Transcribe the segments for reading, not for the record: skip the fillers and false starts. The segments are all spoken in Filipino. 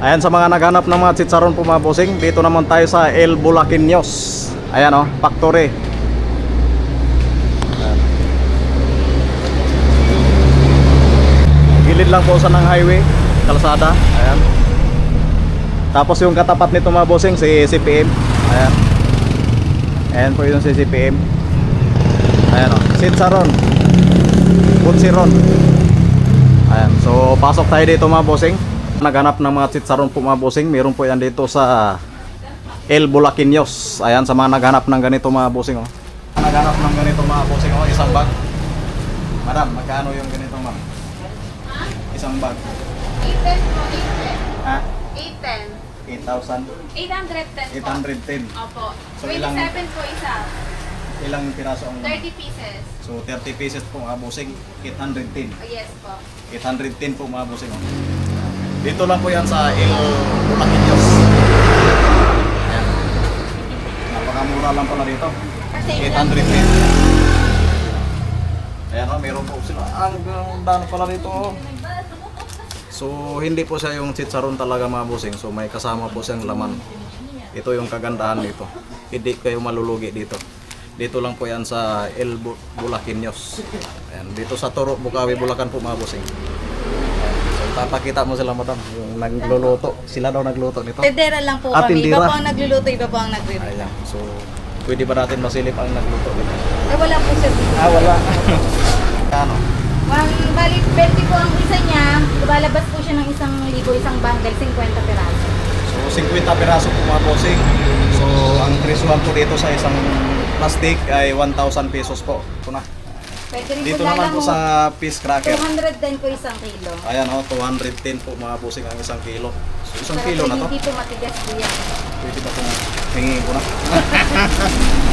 Ayan, sa mga naghanap ng mga chicharon po mga bossing, dito naman tayo sa El Bulaqueños. Ayan o, factory. Ayan. Gilid lang po sa ng highway, kalsada. Ayan. Tapos yung katapat nito mga bossing, si CPM. Ayan. Ayan po yung si CPM. Ayan o, chicharon, Butsiron. Ayan, so pasok tayo dito mga bossing. Naghanap ng mga chicharon po mga bossing. Meron po yan dito sa El Bulaqueños. Ayan, sa mga naghanap ng ganito mga bossing oh. Naghanap ng ganito mga bossing oh, isang bag. Madam, magkano yung ganito ma'am? Isang bag. 810 po, 810. Ha? 810. 8,000? 810 po. 810. Opo. So, ilang- 27 po isa. Ilang piraso ang 30 pieces. So 30 pieces po mga bossing, 810. Oh, yes po. 810 po mga bossing oh. Dito lang po yan sa El Bulaqueños. Ayan. Napakamura lang pala dito. Kasi 810. Ayan oh, meron po sila. Ang ganda pala dito oh. So hindi po siya yung chicharon talaga mga bossing. So may kasama po siyang laman. Ito yung kagandahan dito. Hindi kayo malulugi dito. Dito lang po yan sa El Bulaqueños. Ayan, dito sa Toro, Bukawi, Bulacan po mga bossing. Ayan, so papakita mo sila madam, yung nagluluto. Sila daw nagluto nito. Tendera lang po Ah, kami. Iba tindera. po ang nagluluto, iba po ang nagre-review. Ayan, so pwede ba natin masilip ang nagluto nito? Eh, wala po siya dito. Wala. Ano? Bali, 20 po ang isa niya. Lumalabas po siya ng 1,000, isang bundle, 50 piraso. So 50 piraso po mga bossing. So ang presyuhan po dito sa isang plastic ay 1,000 pesos po. Ito na. Pwede rin Dito po naman po lalamog. sa fish cracker. 210 po isang kilo. Ayan oh, 210 po mga bossing ang isang kilo. So isang Para kilo po na to. Hindi po matigas po yan. Pwede ba kung hingin ko na?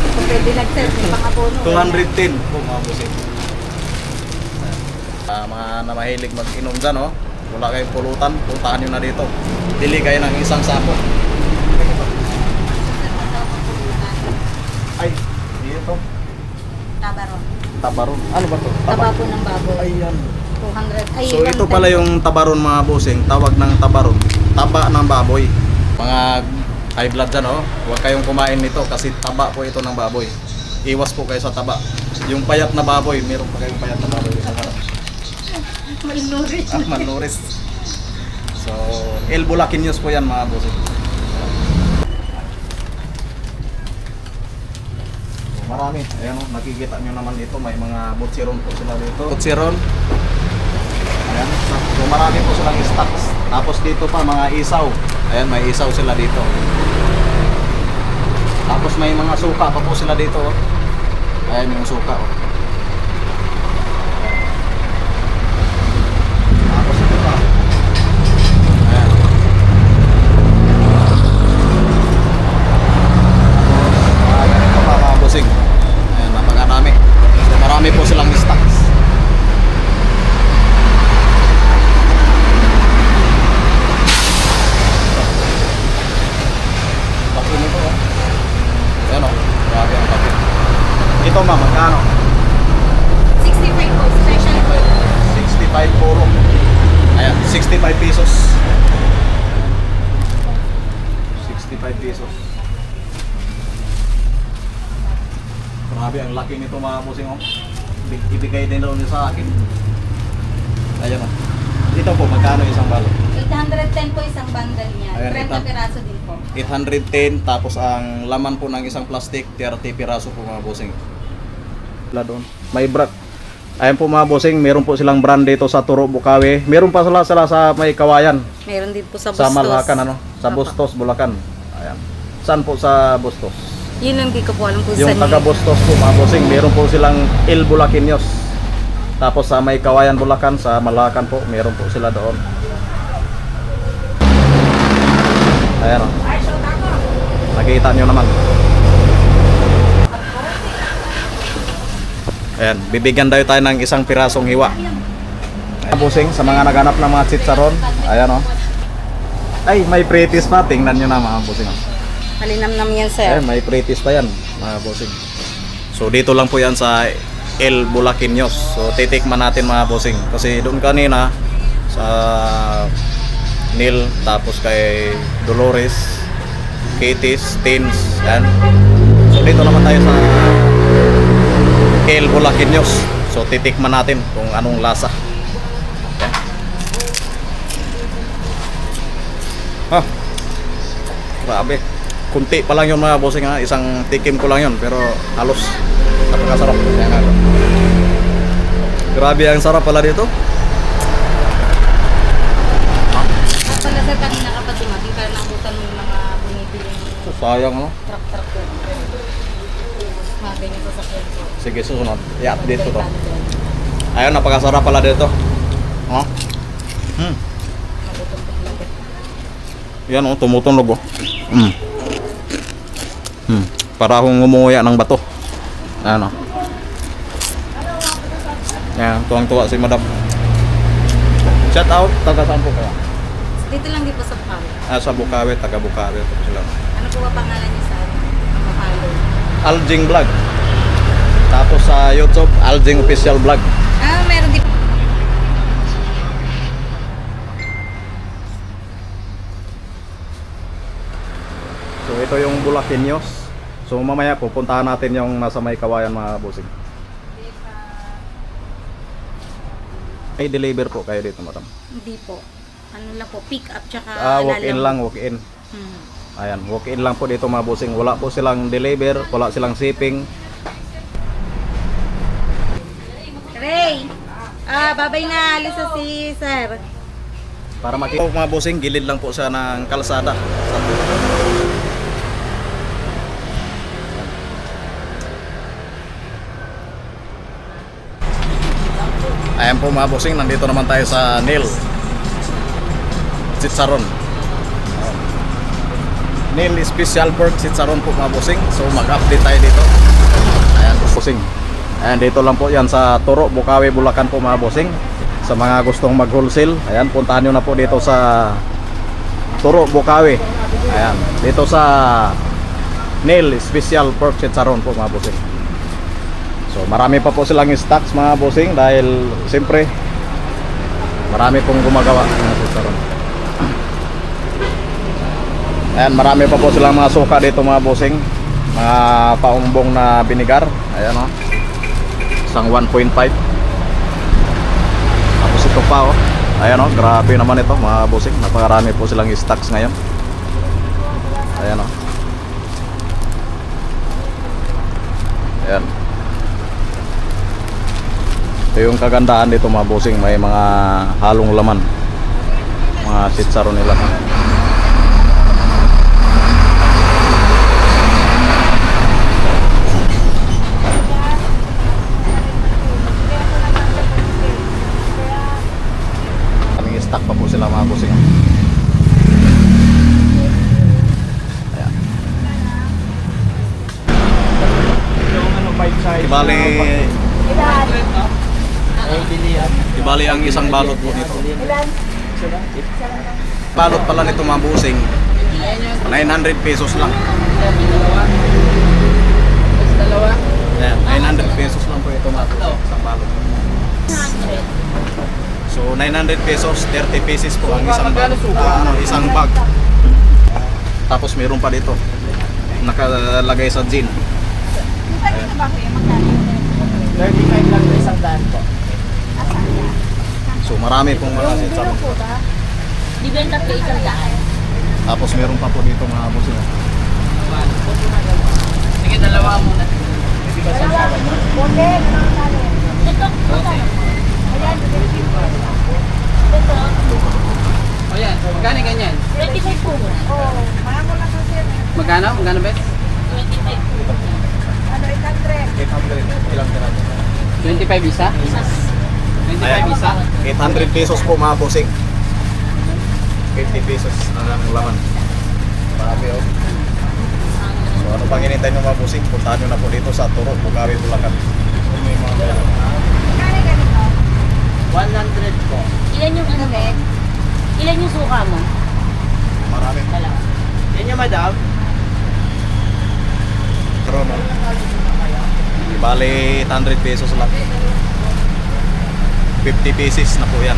Kung pwede nag-serve, may pangabono. 210 po mga bossing. Mga na mahilig mag-inom dyan oh. Wala kayong pulutan, puntahan nyo na dito. Pili kayo ng isang sako. Ay, dito. Tabaron. Tabaron. Ano ba to? Taba po ng baboy. Ayan. 200. Ay, So ito 110. pala yung tabaron mga bossing. Tawag ng tabaron. Taba ng baboy. Mga high blood dyan oh. Huwag kayong kumain nito kasi taba po ito ng baboy. Iwas po kayo sa taba. Yung payat na baboy, meron pa kayong payat na baboy. Malnourished. Malnourished. So, El Bulaqueños po yan mga bossing. Marami. Ayan o, nakikita nyo naman dito. May mga butsiron po sila dito. Butsiron. Ayan. So, marami po silang stocks. Tapos dito pa, mga isaw. Ayan, may isaw sila dito. Tapos may mga suka pa po sila dito. Oh. Ayan yung suka. Oh. Tapos ito pa. Ayan. Ganito pa mga bossing. Ayan, napakadami. So, marami po silang stocks. Bakit nito oh. Ayan oh, grabe ang bakit. Ito ma'am, magkano? 65 po, special po. 65 puro. Ayan, 65 pesos. 65 pesos. Grabe, ang laki nito mga bossing oh. Ibigay din daw niya sa akin. Ayan oh. Ito po, magkano isang balot? 810 po isang bundle niya. Ayan, 30 piraso din po. 810, tapos ang laman po ng isang plastic, 30 piraso po mga bossing. Wala doon. May brand. Ayan po mga bossing, meron po silang brand dito sa Turo, Bukawi. Meron pa sila sa may Kawayan. Meron din po sa Sa Bustos. Malacan ano, sa Apo. Bustos, Bulacan. Ayan. Saan po sa Bustos? Yun lang di ko po alam kung Yung saan taga yun. Bustos po mga bossing, meron po silang El Bulaqueños. Tapos sa may Kawayan, Bulacan, sa Malacan po, meron po sila doon. Ayan o. Nakita nyo naman. Ayan, bibigyan daw tayo ng isang pirasong hiwa. Ayan, bossing, sa mga naghanap ng mga chicharon. Ayan o. Ay, may pretis pa. Tingnan nyo na mga bossing. Malinamnam yan, sir. Ayan, may pretis pa yan mga bossing. So dito lang po yan sa El Bulaqueños. So titikman natin mga bossing. Kasi doon kanina sa Neil, tapos kay Dolores, Kitties, Teens, yan. So dito naman tayo sa Kale Bulaqueños. So titikman natin kung anong lasa. Yan. Ah, grabe. Kunti pa lang yun mga bossing ha. Isang tikim ko lang yun, pero halos napakasarap. Yan nga. Grabe ang sarap pala dito. Pala sir, kanina ka pa dumating para nakutan mo yung mga bumibili ng Sayang no? truck ko. Mga ganyan sa sakyan ko. Sige, susunod. I-update ko to. Ayun, napakasarap pala dito. Oh. Yan oh, tumutunog oh. Para akong umuya ng bato. Ano? Yan, tuwang-tuwa si Madam. Shout out, taga saan po kayo? Dito lang di po sa Bukawi. Sa Bukawi, taga Bukawi. Sila. Ano po ba pangalan niyo sa Mapalo? Aljing Vlog. Tapos sa YouTube, Aljing Official Vlog. Meron din. So ito yung Bulaqueños. So mamaya pupuntahan natin yung nasa may kawayan mga bossing. Ay deliver po kayo dito madam. Hindi po. Ano lang po, pick up tsaka Walk-in lang, walk-in. Ayan, walk-in lang po dito mga bossing. Wala po silang deliver, wala silang shipping. Ray! Babay na, alis na si sir. Para makita mga bossing, gilid lang po siya ng kalsada. Ayan po mga bossing, nandito naman tayo sa Neil Chicharon. Neil Special Pork Chicharon po mga bossing. So mag-update tayo dito. Ayan po bossing. Ayan dito lang po yan sa Turo, Bukawi, Bulacan po mga bossing. Sa mga gustong mag-wholesale, ayan puntahan nyo na po dito sa Turo, Bukawi. Ayan, dito sa Neil Special Pork Chicharon po mga bossing. So marami pa po silang stocks mga bossing dahil siyempre marami pong gumagawa ng chicharon. Ayan, marami pa po silang mga suka dito mga bossing. Mga paumbong na binigar. Ayan o. Isang 1.5. Tapos ito pa o. Ayan o, grabe naman ito mga bossing. Napakarami po silang stocks ngayon. Ayan o. Ayan. Ito yung kagandahan dito mga bossing, may mga halong laman, mga chicharon nila. Kaming stock pa po sila mga bossing. Ayan. Ibali ang isang balot po nito. Balot pala nito mga bossing, 900 pesos lang. Ayan, 900 pesos lang po ito mga bossing, isang balot. So 900 pesos, 30 pieces po ang isang bag. Isang bag. Tapos meron pa dito nakalagay sa gin. Ayan. Ba kayo magkano? 35 lang na isang daan po. So marami pong mga chicharon. Di ba yung tatlo isang daan? Tapos meron pa po dito mga bossing. Sige, dalawa muna. Hindi ba sa sawa niyo? Ito. Ayan. Ito. O yan, magkano ganyan? 25 po. Oo. Maramo na kasi. Magkano? Magkano ba? 25 po. Ano, 800? 800 ilang tira? 25 isa? 25 isa? 800 pesos po mga bossing. 50 pesos ang laman. Marami oh. So ano pang hinintay nyo mga bossing? Puntahan nyo na po dito sa Turo, Bukawi, Bulacan. May mga kaya. Kaya ganito? 100 po. Ilan yung ano, Ben? Ilan yung suka mo? Marami. Yan yung madam? Pero no? Bali 800 pesos lang. 50 pieces na po yan.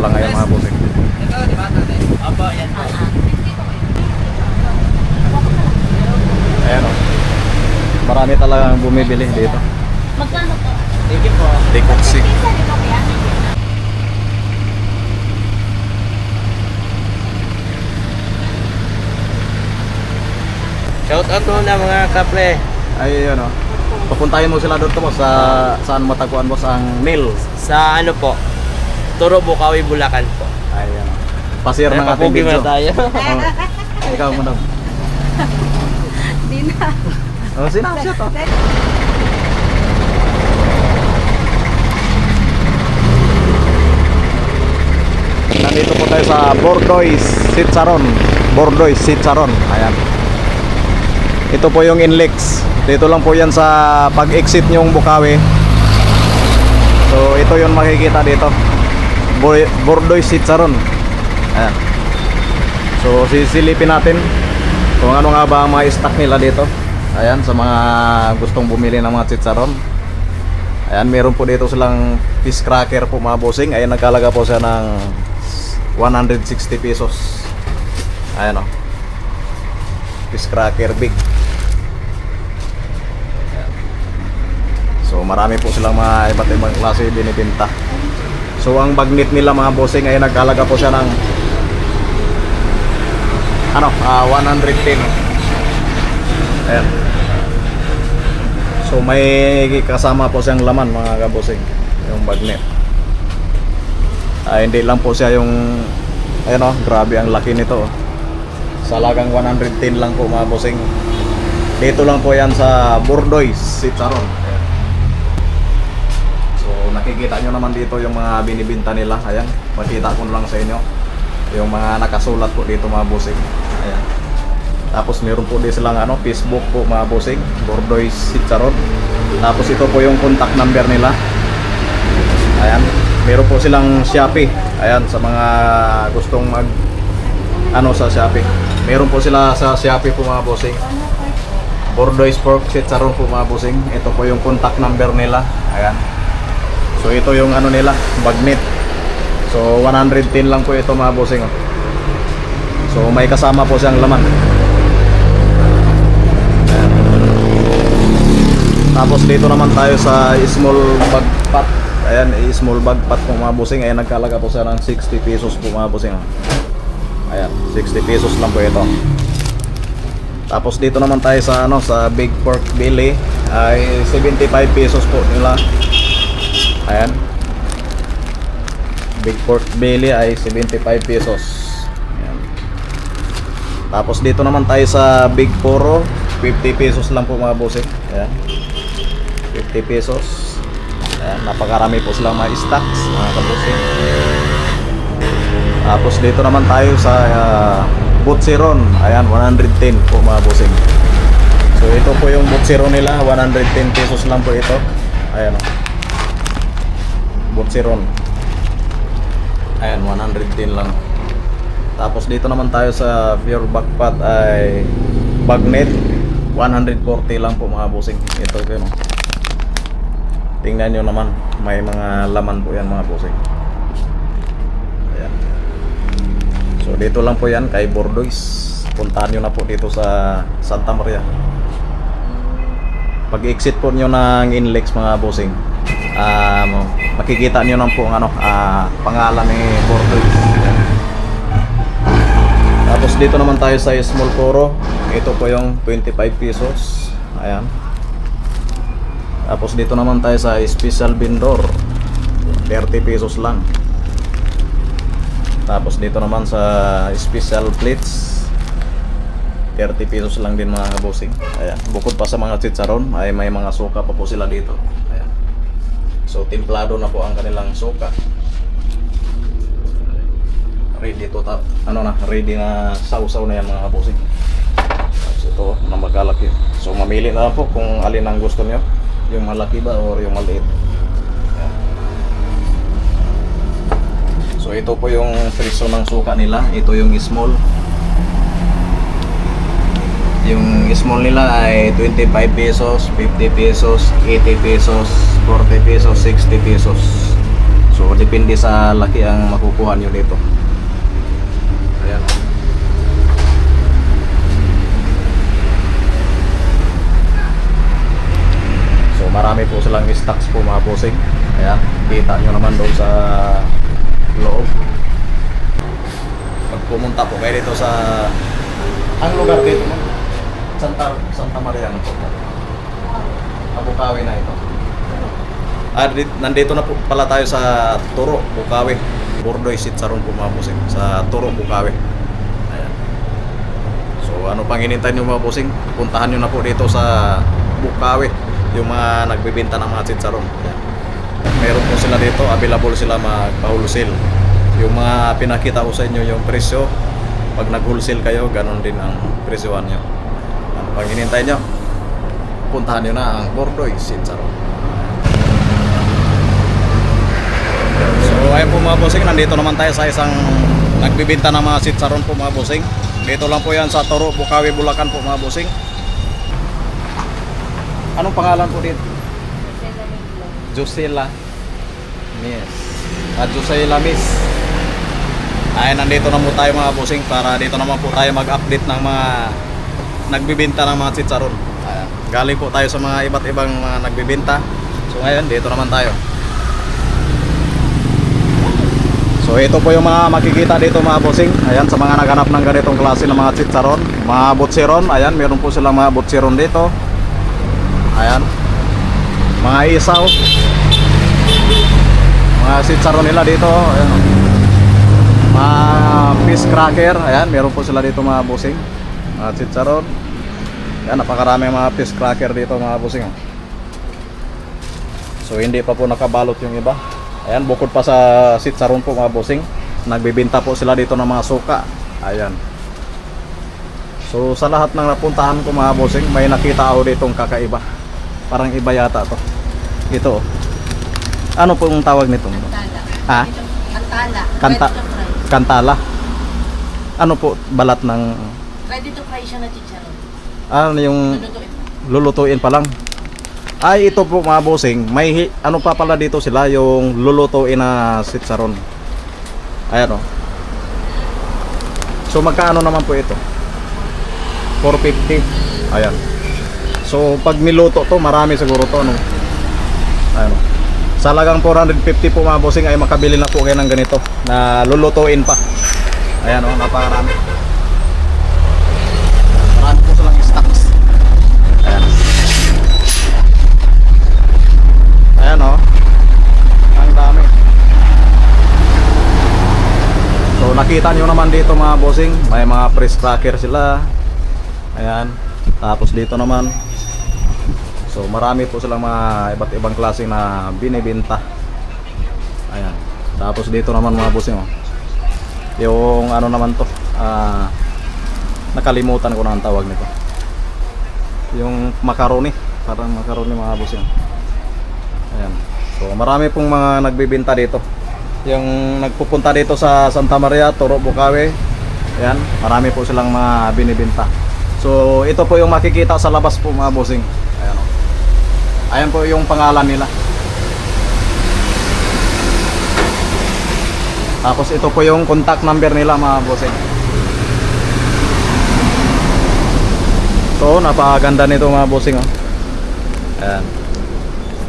lang ngayon mga bossing. Ito, di ba natin? Opo, yan po. Ayan o. Marami talagang bumibili dito. Magkano po? Thank you po. Dikoksi. Isa rin po kaya? Shout out muna mga kapre. Ay, yun o. Papuntahin mo sila doon to boss sa saan matagpuan boss ang nail. Sa ano po? Turo Bukawi, Bulacan po. Ayan o. Pasir ng ating Papugi video. na tayo. Oh. Ikaw madam. Di na. Oh, sinapshot o. Nandito po tayo sa Bordoy Sitsaron. Bordoy Sitsaron. Ayan. Ito po yung Inlex. Dito lang po yan sa pag-exit nyong Bukawi. So ito yung makikita dito. Bordoy Sitsaron. Ayan. So sisilipin natin kung ano nga ba ang mga stock nila dito. Ayan, sa mga gustong bumili ng mga sitsaron. Ayan, meron po dito silang fish cracker po mga bossing. Ayan, nagkalaga po siya ng 160 pesos. Ayan o. Fish cracker big. Ayan. So marami po silang mga iba't ibang klase binibenta. So ang bagnet nila mga bossing ay nagkalaga po siya ng 110. Ayan. So may kasama po siyang laman mga kabosing, yung bagnet. Hindi lang po siya yung grabe ang laki nito. Sa lagang 110 lang po mga bossing. Dito lang po yan sa Bordoy Sitsaron. Ayan. So nakikita nyo naman dito yung mga binibinta nila. Ayan, makita ko lang sa inyo yung mga nakasulat po dito mga bossing. Ayan. Tapos meron po din silang Facebook po mga bossing, Bordoy Sitsaron. Tapos ito po yung contact number nila. Ayan. Meron po silang Shopee. Ayan, sa mga gustong mag sa Shopee. Meron po sila sa Shopee po mga bossing. Bordoy Sitsaron po mga bossing. Ito po yung contact number nila. Ayan. So ito yung nila, bagnet. So 110 lang po ito mga bossing. So may kasama po siyang laman. Ayan. Tapos dito naman tayo sa small bag pot. Ayan, small bag pot po mga bossing. Ayan, nagkalaga po siya ng 60 pesos po mga bossing. Ayan, 60 pesos lang po ito. Tapos dito naman tayo sa sa big pork belly ay 75 pesos po nila. Ayan. Big pork belly ay 75 pesos. Ayan. Tapos dito naman tayo sa big poro, 50 pesos lang po mga bossing. Ayan. 50 pesos. Ayan, napakarami po silang mga stocks mga kabossing. Tapos dito naman tayo sa Butcheron. Ayan, 110 po mga bossing. So ito po yung Butcheron nila, 110 pesos lang po ito. Ayan o. Butcheron. Ayan, 110 lang. Tapos dito naman tayo sa Pure Backpot ay bagnet, 140 lang po mga bossing. Ito po no. Tingnan nyo naman, may mga laman po yan mga bossing. Ayan. So dito lang po yan kay Bordoy. Puntahan nyo na po dito sa Santa Maria. Pag exit po nyo ng Inlex mga bossing, makikita nyo na po ang pangalan ni Bordoy. Tapos dito naman tayo sa small poro. Ito po yung 25 pesos. Ayan. Tapos dito naman tayo sa special vendor, 30 pesos lang. Tapos dito naman sa special plates, 30 pesos lang din mga bossing. Ayan. Bukod pa sa mga sitsaron ay may mga suka pa po sila dito. Ayan. So timplado na po ang kanilang suka. Ready to tap. Ready na sausaw na yan mga bossing. Tapos ito na magkalaki. So mamili na po kung alin ang gusto nyo. Yung malaki ba o yung maliit. Ayan. So ito po yung presyo ng suka nila. Ito yung small. Yung small nila ay 25 pesos, 50 pesos, 80 pesos, 40 pesos, 60 pesos. So depende sa laki ang makukuha nyo dito. Ayan. So marami po silang stocks po mga bossing. Ayan, kita nyo naman doon sa loob. Pag pumunta po kayo dito sa ang lugar dito mo, Santa Maria na po. Bukawi na ito. Nandito na po pala tayo sa Turo, Bukawi. Bordoy Sitsaron po mga bossing sa Turo, Bukawi. Ayan. So ano pang hinintay nyo mga bossing? Puntahan nyo na po dito sa Bukawi yung mga nagbibenta ng mga sitsaron. Ayan. Meron po sila dito, available sila magpa-wholesale. Yung mga pinakita ko sa inyo yung presyo, pag nag-wholesale kayo, ganon din ang presyohan nyo. Ano pang hinintay nyo? Puntahan nyo na ang Bordoy Sitsaron. So ayun po mga bossing, nandito naman tayo sa isang nagbibenta ng mga sitsaron po mga bossing. Dito lang po yan sa Toro, Bukawi, Bulacan po mga bossing. Anong pangalan po dito? Josela Miss. Josela Miss. Ay, nandito na po tayo mga bossing para dito naman po tayo mag-update ng mga nagbibenta ng mga sitsaron. Ayan. Galing po tayo sa mga iba't ibang mga nagbibenta. So ngayon, dito naman tayo. So ito po yung mga makikita dito mga bossing. Ayan, sa mga naghanap ng ganitong klase ng mga sitsaron, mga butsiron. Ayan, meron po silang mga butsiron dito. Ayan, mga isaw, mga sitsaron nila dito. Ayan, mga fish cracker. Ayan, meron po sila dito mga bossing, mga sitsaron. Ayan, napakarami mga fish cracker dito mga bossing. So hindi pa po nakabalot yung iba. Ayan, bukod pa sa sitsaron po mga bossing, nagbibenta po sila dito ng mga suka. Ayan. So sa lahat ng napuntahan ko mga bossing, may nakita ako ditong kakaiba. Parang iba yata to. Ito. Ano po yung tawag nito? Kantala. Ha? Kantala. Kanta Ready to fry. Kantala. Ano po balat ng Ready to fry siya na chicharon. ano yung Lulutuin mo. lulutuin pa lang? Ay, ito po mga bossing, may ano pa pala dito sila, yung lulutuin na sitsaron. Ayan o. So magkaano naman po ito? 450. Ayan. So pag niluto to, marami siguro to, no? Ayan o. Sa lagang 450 po mga bossing ay makabili na po kayo ng ganito na lulutuin pa. Ayan o, napakarami. Marami po silang stocks. Ayan. Ayan o. Ang dami. So nakita nyo naman dito mga bossing, may mga fresh cracker sila. Ayan. Tapos dito naman, so marami po silang mga iba't ibang klase na binibenta. Ayan. Tapos dito naman mga bossing o, yung ano naman to, nakalimutan ko na ang tawag nito, yung macaroni. Parang macaroni mga bossing. Ayan. So marami pong mga nagbibenta dito. Yung nagpupunta dito sa Santa Maria, Toro, Bukawi. Ayan, marami po silang mga binibenta. So ito po yung makikita sa labas po mga bossing. Ayan o. Ayan po yung pangalan nila. Tapos ito po yung contact number nila mga bossing. So napakaganda nito mga bossing o. Ayan.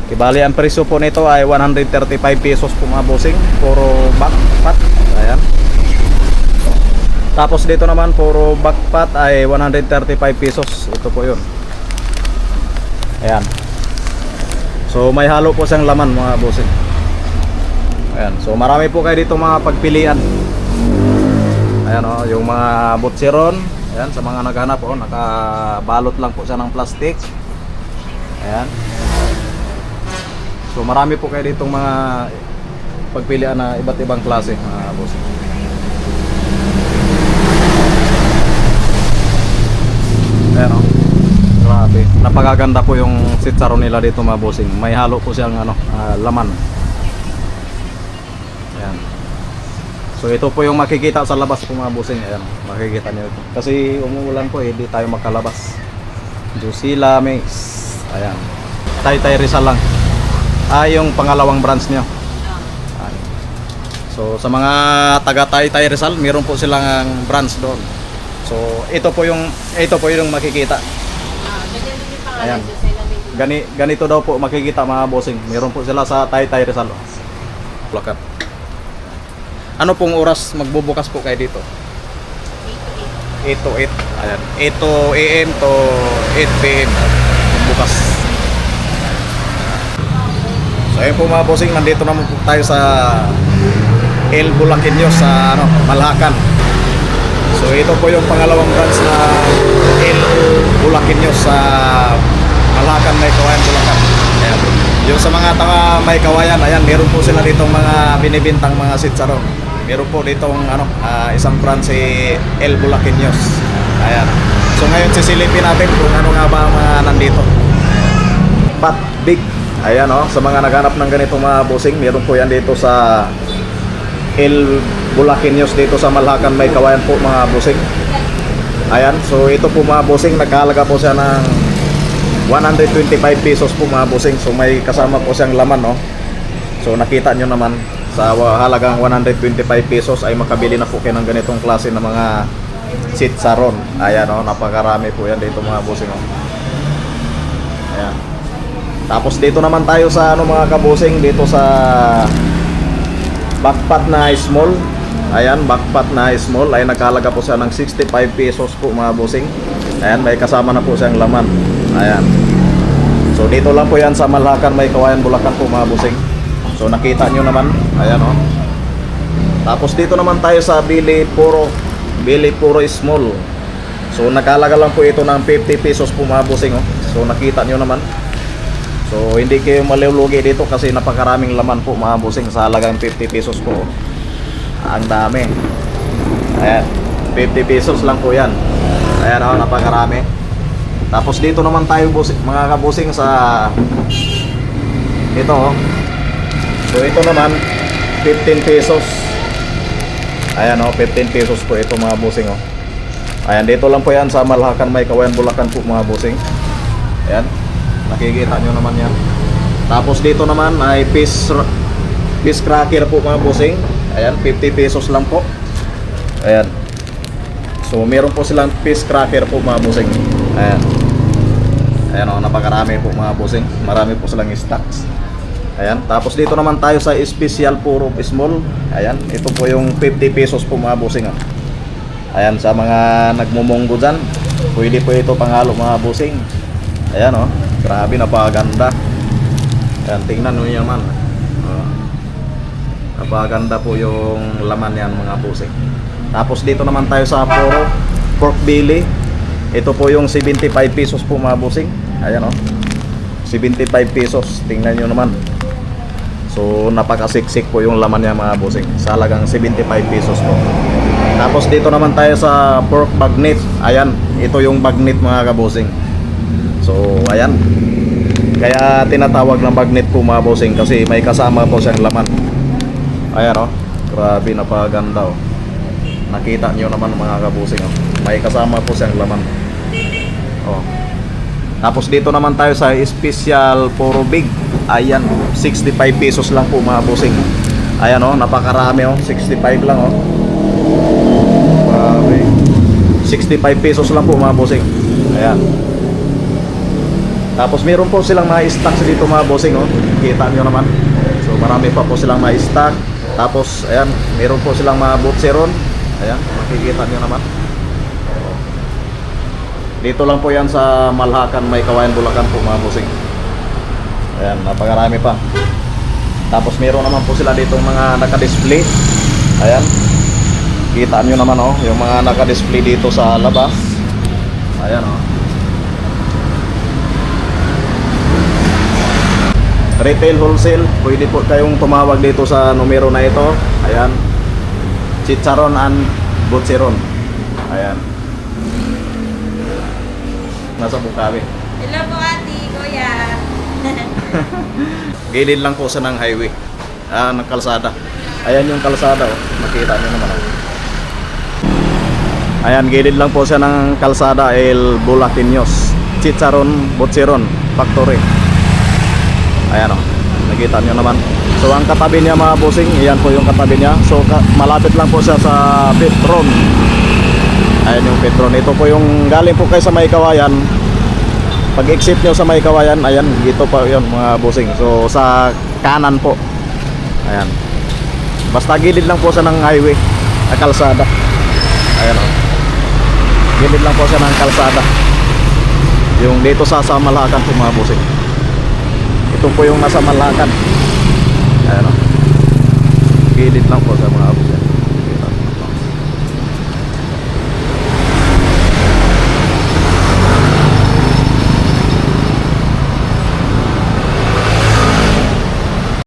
Kibali ang presyo po nito ay 135 pesos po mga bossing. Puro backpat. Ayan. Tapos dito naman puro backpat ay 135 pesos. Ito po yun. Ayan. So may halo po siyang laman mga bossing. Ayan. So marami po kayo dito mga pagpilian. Ayan o, yung mga butsiron. Ayan, sa mga naghanap po, nakabalot lang po siya ng plastic. Ayan. So marami po kayo ditong mga pagpilian na iba't ibang klase mga bossing. Ayan o. Grabe. Napakaganda po yung sitsaron nila dito mga bossing. May halo po siyang ano, laman. Ayan. So ito po yung makikita sa labas po mga bossing. Ayan, makikita niyo ito. Kasi umuulan po hindi tayo makalabas. Josela Mix. Ayan. Tay Rizal lang. Yung pangalawang branch niyo. Ayan. So sa mga taga Taytay Rizal, meron po silang branch doon. So ito po yung makikita. Ayan. Ganito daw po makikita mga bossing. Meron po sila sa Taytay Rizal. Plakat. Ano pong oras magbubukas po kayo dito? 8 to 8. Ayan. 8 to AM to 8 PM. Bukas. So ayun po mga bossing, nandito naman po tayo sa El Bulaqueños sa Malhacan. So ito po yung pangalawang branch na El Bulaqueños sa Malhacan, May Kawayan, Bulacan. Ayan. Yung sa mga taga May Kawayan, ayan, meron po sila ditong mga binibintang mga sitsaron. Meron po ditong isang branch si El Bulaqueños. Ayan. So ngayon sisilipin natin kung ano nga ba ang mga nandito. Pat Big. Ayan sa mga naghanap ng ganitong mga bossing, meron po yan dito sa El Bulaqueños dito sa Malhacan, May Kawayan po mga bossing. Ayan, so ito po mga bossing, nagkahalaga po siya ng 125 pesos po mga bossing. So may kasama po siyang laman So nakita nyo naman, sa halagang 125 pesos ay makabili na po kayo ng ganitong klase ng mga sitsaron. Ayan napakarami po yan dito mga bossing Ayan. Tapos dito naman tayo sa mga kabusing, dito sa backpat na small. Ayan, backpat na small ay nagkahalaga po siya ng 65 pesos po mga busing. Ayan, may kasama na po siyang laman. Ayan. So dito lang po yan sa Malhacan, May Kawayan, Bulacan po mga busing. So nakita nyo naman. Ayan Tapos dito naman tayo sa Bili Puro small. So nagkahalaga lang po ito ng 50 pesos po mga busing So nakita nyo naman. So hindi kayo malulugi dito kasi napakaraming laman po mga bossing sa halagang 50 pesos po. Ang dami. Ayan, 50 pesos lang po yan. Ayan napakarami. Tapos dito naman tayo mga kabusing sa ito So ito naman 15 pesos. Ayan 15 pesos po ito mga bossing Ayan, dito lang po yan sa Malhacan, May Kawayan, Bulacan po mga bossing. Ayan. Nakikita nyo naman yan. Tapos dito naman ay fish cracker po mga bossing. Ayan, 50 pesos lang po. Ayan. So meron po silang fish cracker po mga bossing. Ayan. Ayan napakarami po mga bossing. Marami po silang stocks. Ayan. Tapos dito naman tayo sa special puro small. Ayan, ito po yung 50 pesos po mga bossing Ayan, sa mga nagmumunggo dyan, pwede po ito panghalo mga bossing. Ayan grabe, napakaganda. Ayan, tingnan nyo naman. Napakaganda po yung laman yan mga bossing. Tapos dito naman tayo sa puro pork belly. Ito po yung 75 pesos po mga bossing. Ayan 75 pesos. Tingnan nyo naman. So napakasiksik po yung laman niya mga bossing. Sa halagang 75 pesos po. Tapos dito naman tayo sa pork bagnet. Ayan, ito yung bagnet mga kabosing. So ayan, kaya tinatawag na magnet po mga bossing kasi may kasama po siyang laman. Ayan grabe, napaganda Nakita nyo naman mga kabusing may kasama po siyang laman. Tapos dito naman tayo sa special puro big. Ayan, 65 pesos lang po mga bossing. Ayan napakarami 65 lang grabe. 65 pesos lang po mga bossing. Ayan. Tapos meron po silang mga stocks dito mga bossing Kita nyo naman. So marami pa po silang mga stock. Tapos ayan, meron po silang mga butseron. Ayan, makikita nyo naman. Dito lang po yan sa Malhacan, May Kawayan, Bulacan po mga bossing. Ayan, napakarami pa. Tapos meron naman po sila dito mga naka-display. Ayan, kita nyo naman yung mga naka-display dito sa labas. Ayan retail wholesale, pwede po kayong tumawag dito sa numero na ito. Ayan, chicharon and butcheron. Ayan, nasa Bukawi. Hello po ate, kuya. Gilid lang po sa ng highway, ng kalsada. Ayan yung kalsada makita nyo naman Ayan, gilid lang po siya ng kalsada El Bulaqueños Chicharon Butcheron Factory. Ayan nakikita nyo naman. So ang katabi niya mga bossing, yan po yung katabi niya. So malapit lang po siya sa Petron. Ayan yung Petron. Ito po yung galing po kayo sa May Kawayan. Pag exit nyo sa May Kawayan, ayan, dito po yun mga bossing. So sa kanan po. Ayan. Basta gilid lang po siya ng highway, kalsada. Ayan o. Gilid lang po siya ng kalsada. Yung dito sa Malacan po mga bossing. Ito po yung nasa Malacan. Ayan o. Gilid lang po sa mga bossing.